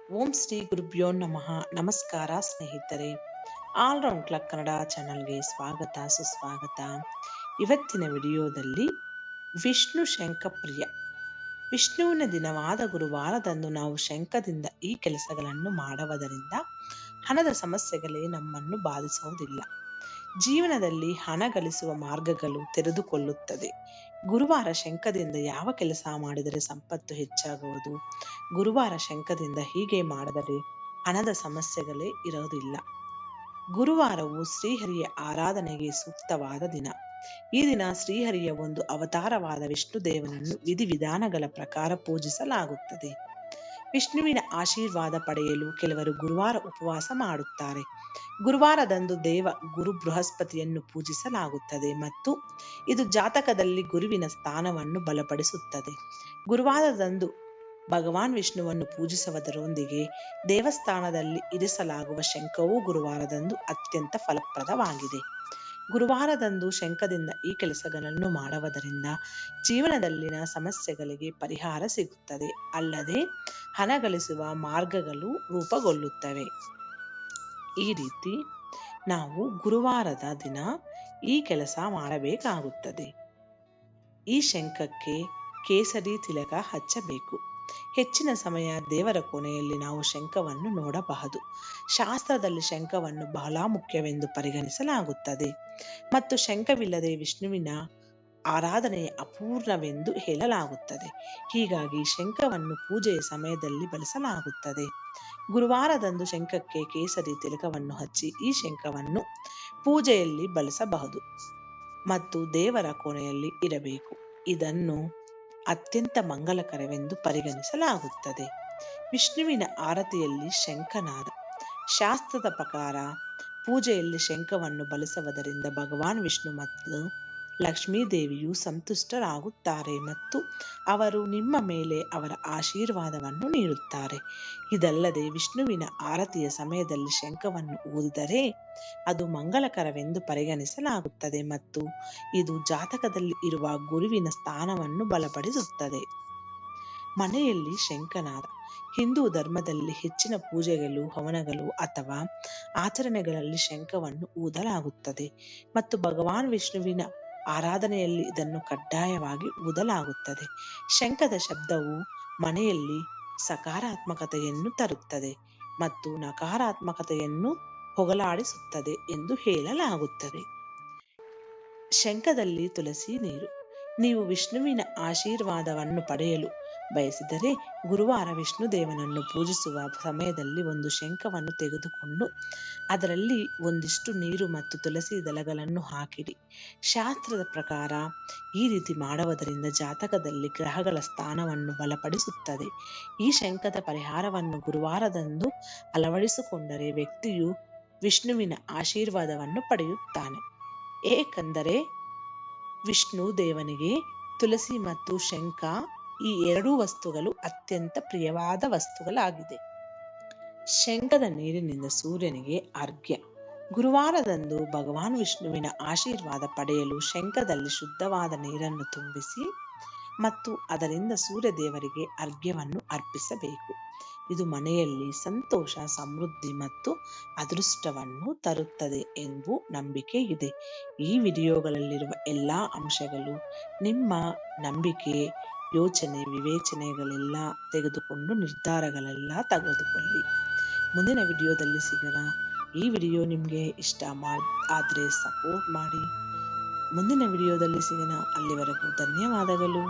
ಓಂ ಶ್ರೀ ಗುರುಭ್ಯೋ ನಮಃ. ನಮಸ್ಕಾರ ಸ್ನೇಹಿತರೆ. ಆಲ್ರೌಂಡ್ ಕ್ಲಬ್ ಕನ್ನಡ ಚಾನಲ್ಗೆ ಸ್ವಾಗತ ಸುಸ್ವಾಗತ. ಇವತ್ತಿನ ವಿಡಿಯೋದಲ್ಲಿ ವಿಷ್ಣು ಶಂಖಪ್ರಿಯ. ವಿಷ್ಣುವಿನ ದಿನವಾದ ಗುರುವಾರದಂದು ನಾವು ಶಂಖದಿಂದ ಈ ಕೆಲಸಗಳನ್ನು ಮಾಡುವುದರಿಂದ ಹಣದ ಸಮಸ್ಯೆಗಳೇ ನಮ್ಮನ್ನು ಬಾಧಿಸುವುದಿಲ್ಲ. ಜೀವನದಲ್ಲಿ ಹಣ ಗಳಿಸುವ ಮಾರ್ಗಗಳು ತೆರೆದುಕೊಳ್ಳುತ್ತದೆ. ಗುರುವಾರ ಶಂಖದಿಂದ ಯಾವ ಕೆಲಸ ಮಾಡಿದರೆ ಸಂಪತ್ತು ಹೆಚ್ಚಾಗುವುದು? ಗುರುವಾರ ಶಂಖದಿಂದ ಹೀಗೆ ಮಾಡಿದರೆ ಹಣದ ಸಮಸ್ಯೆಗಳೇ ಇರೋದಿಲ್ಲ. ಗುರುವಾರವು ಶ್ರೀಹರಿಯ ಆರಾಧನೆಗೆ ಸೂಕ್ತವಾದ ದಿನ. ಈ ದಿನ ಶ್ರೀಹರಿಯ ಒಂದು ಅವತಾರವಾದ ವಿಷ್ಣುದೇವನನ್ನು ವಿಧಿವಿಧಾನಗಳ ಪ್ರಕಾರ ಪೂಜಿಸಲಾಗುತ್ತದೆ. ವಿಷ್ಣುವಿನ ಆಶೀರ್ವಾದ ಪಡೆಯಲು ಕೆಲವರು ಗುರುವಾರ ಉಪವಾಸ ಮಾಡುತ್ತಾರೆ. ಗುರುವಾರದಂದು ದೇವ ಗುರು ಬೃಹಸ್ಪತಿಯನ್ನು ಪೂಜಿಸಲಾಗುತ್ತದೆ ಮತ್ತು ಇದು ಜಾತಕದಲ್ಲಿ ಗುರುವಿನ ಸ್ಥಾನವನ್ನು ಬಲಪಡಿಸುತ್ತದೆ. ಗುರುವಾರದಂದು ಭಗವಾನ್ ವಿಷ್ಣುವನ್ನು ಪೂಜಿಸುವುದರೊಂದಿಗೆ ದೇವಸ್ಥಾನದಲ್ಲಿ ಇರಿಸಲಾಗುವ ಶಂಖವೂ ಗುರುವಾರದಂದು ಅತ್ಯಂತ ಫಲಪ್ರದವಾಗಿದೆ. ಗುರುವಾರದಂದು ಶಂಖದಿಂದ ಈ ಕೆಲಸಗಳನ್ನು ಮಾಡುವುದರಿಂದ ಜೀವನದಲ್ಲಿನ ಸಮಸ್ಯೆಗಳಿಗೆ ಪರಿಹಾರ ಸಿಗುತ್ತದೆ, ಅಲ್ಲದೆ ಹಣ ಗಳಿಸುವ ಮಾರ್ಗಗಳು ರೂಪುಗೊಳ್ಳುತ್ತವೆ. ಈ ರೀತಿ ನಾವು ಗುರುವಾರದ ದಿನ ಈ ಕೆಲಸ ಮಾಡಬೇಕಾಗುತ್ತದೆ. ಈ ಶಂಖಕ್ಕೆ ಕೇಸರಿ ತಿಲಕ ಹಚ್ಚಬೇಕು. ಹೆಚ್ಚಿನ ಸಮಯ ದೇವರ ಕೋಣೆಯಲ್ಲಿ ನಾವು ಶಂಖವನ್ನು ನೋಡಬಹುದು. ಶಾಸ್ತ್ರದಲ್ಲಿ ಶಂಖವನ್ನು ಬಹಳ ಮುಖ್ಯವೆಂದು ಪರಿಗಣಿಸಲಾಗುತ್ತದೆ ಮತ್ತು ಶಂಖವಿಲ್ಲದೆ ವಿಷ್ಣುವಿನ ಆರಾಧನೆಯ ಅಪೂರ್ಣವೆಂದು ಹೇಳಲಾಗುತ್ತದೆ. ಹೀಗಾಗಿ ಶಂಖವನ್ನು ಪೂಜೆಯ ಸಮಯದಲ್ಲಿ ಬಳಸಲಾಗುತ್ತದೆ. ಗುರುವಾರದಂದು ಶಂಖಕ್ಕೆ ಕೇಸರಿ ತಿಲಕವನ್ನು ಹಚ್ಚಿ ಈ ಶಂಖವನ್ನು ಪೂಜೆಯಲ್ಲಿ ಬಳಸಬಹುದು ಮತ್ತು ದೇವರ ಕೋಣೆಯಲ್ಲಿ ಇಡಬೇಕು. ಇದನ್ನು ಅತ್ಯಂತ ಮಂಗಲಕರವೆಂದು ಪರಿಗಣಿಸಲಾಗುತ್ತದೆ. ವಿಷ್ಣುವಿನ ಆರತಿಯಲ್ಲಿ ಶಂಖನಾದ. ಶಾಸ್ತ್ರದ ಪ್ರಕಾರ ಪೂಜೆಯಲ್ಲಿ ಶಂಖವನ್ನು ಬಳಸುವುದರಿಂದ ಭಗವಾನ್ ವಿಷ್ಣು ಮತ್ತು ಲಕ್ಷ್ಮೀ ದೇವಿಯು ಸಂತುಷ್ಟರಾಗುತ್ತಾರೆ ಮತ್ತು ಅವರು ನಿಮ್ಮ ಮೇಲೆ ಅವರ ಆಶೀರ್ವಾದವನ್ನು ನೀಡುತ್ತಾರೆ. ಇದಲ್ಲದೆ ವಿಷ್ಣುವಿನ ಆರತಿಯ ಸಮಯದಲ್ಲಿ ಶಂಖವನ್ನು ಊದಿದರೆ ಅದು ಮಂಗಲಕರವೆಂದು ಪರಿಗಣಿಸಲಾಗುತ್ತದೆ ಮತ್ತು ಇದು ಜಾತಕದಲ್ಲಿ ಇರುವ ಗುರುವಿನ ಸ್ಥಾನವನ್ನು ಬಲಪಡಿಸುತ್ತದೆ. ಮನೆಯಲ್ಲಿ ಶಂಖನಾದ. ಹಿಂದೂ ಧರ್ಮದಲ್ಲಿ ಹೆಚ್ಚಿನ ಪೂಜೆಗಳು, ಹವನಗಳು ಅಥವಾ ಆಚರಣೆಗಳಲ್ಲಿ ಶಂಖವನ್ನು ಊದಲಾಗುತ್ತದೆ ಮತ್ತು ಭಗವಾನ್ ವಿಷ್ಣುವಿನ ಆರಾಧನೆಯಲ್ಲಿ ಇದನ್ನು ಕಡ್ಡಾಯವಾಗಿ ಊದಲಾಗುತ್ತದೆ. ಶಂಖದ ಶಬ್ದವು ಮನೆಯಲ್ಲಿ ಸಕಾರಾತ್ಮಕತೆಯನ್ನು ತರುತ್ತದೆ ಮತ್ತು ನಕಾರಾತ್ಮಕತೆಯನ್ನು ಹೋಗಲಾಡಿಸುತ್ತದೆ ಎಂದು ಹೇಳಲಾಗುತ್ತದೆ. ಶಂಖದಲ್ಲಿ ತುಳಸಿ ನೀರು. ನೀವು ವಿಷ್ಣುವಿನ ಆಶೀರ್ವಾದವನ್ನು ಪಡೆಯಲು ಬಯಸಿದರೆ ಗುರುವಾರ ವಿಷ್ಣುದೇವನನ್ನು ಪೂಜಿಸುವ ಸಮಯದಲ್ಲಿ ಒಂದು ಶಂಖವನ್ನು ತೆಗೆದುಕೊಂಡು ಅದರಲ್ಲಿ ಒಂದಿಷ್ಟು ನೀರು ಮತ್ತು ತುಳಸಿ ದಳಗಳನ್ನು ಹಾಕಿಡಿ. ಶಾಸ್ತ್ರದ ಪ್ರಕಾರ ಈ ರೀತಿ ಮಾಡುವುದರಿಂದ ಜಾತಕದಲ್ಲಿ ಗ್ರಹಗಳ ಸ್ಥಾನವನ್ನು ಬಲಪಡಿಸುತ್ತದೆ. ಈ ಶಂಖದ ಪರಿಹಾರವನ್ನು ಗುರುವಾರದಂದು ಅಳವಡಿಸಿಕೊಂಡರೆ ವ್ಯಕ್ತಿಯು ವಿಷ್ಣುವಿನ ಆಶೀರ್ವಾದವನ್ನು ಪಡೆಯುತ್ತಾನೆ. ಏಕೆಂದರೆ ವಿಷ್ಣು ದೇವನಿಗೆ ತುಳಸಿ ಮತ್ತು ಶಂಖ ಈ ಎರಡೂ ವಸ್ತುಗಳು ಅತ್ಯಂತ ಪ್ರಿಯವಾದ ವಸ್ತುಗಳಾಗಿದೆ. ಶಂಖದ ನೀರಿನಿಂದ ಸೂರ್ಯನಿಗೆ ಅರ್ಘ್ಯ. ಗುರುವಾರದಂದು ಭಗವಾನ್ ವಿಷ್ಣುವಿನ ಆಶೀರ್ವಾದ ಪಡೆಯಲು ಶಂಖದಲ್ಲಿ ಶುದ್ಧವಾದ ನೀರನ್ನು ತುಂಬಿಸಿ ಮತ್ತು ಅದರಿಂದ ಸೂರ್ಯ ದೇವರಿಗೆ ಅರ್ಘ್ಯವನ್ನು ಅರ್ಪಿಸಬೇಕು. ಇದು ಮನೆಯಲ್ಲಿ ಸಂತೋಷ, ಸಮೃದ್ಧಿ ಮತ್ತು ಅದೃಷ್ಟವನ್ನು ತರುತ್ತದೆ ಎಂಬ ನಂಬಿಕೆ ಇದೆ. ಈ ವಿಡಿಯೋಗಳಲ್ಲಿರುವ ಎಲ್ಲ ಅಂಶಗಳು ನಿಮ್ಮ ನಂಬಿಕೆ, ಯೋಚನೆ, ವಿವೇಚನೆಗಳೆಲ್ಲ ತೆಗೆದುಕೊಂಡು ನಿರ್ಧಾರಗಳೆಲ್ಲ ತೆಗೆದುಕೊಳ್ಳಿ. ಮುಂದಿನ ವಿಡಿಯೋದಲ್ಲಿ ಸಿಗೋಣ. ಈ ವಿಡಿಯೋ ನಿಮಗೆ ಇಷ್ಟ ಆದರೆ ಸಪೋರ್ಟ್ ಮಾಡಿ. ಮುಂದಿನ ವಿಡಿಯೋದಲ್ಲಿ ಸಿಗೋಣ. ಅಲ್ಲಿವರೆಗೂ ಧನ್ಯವಾದಗಳು.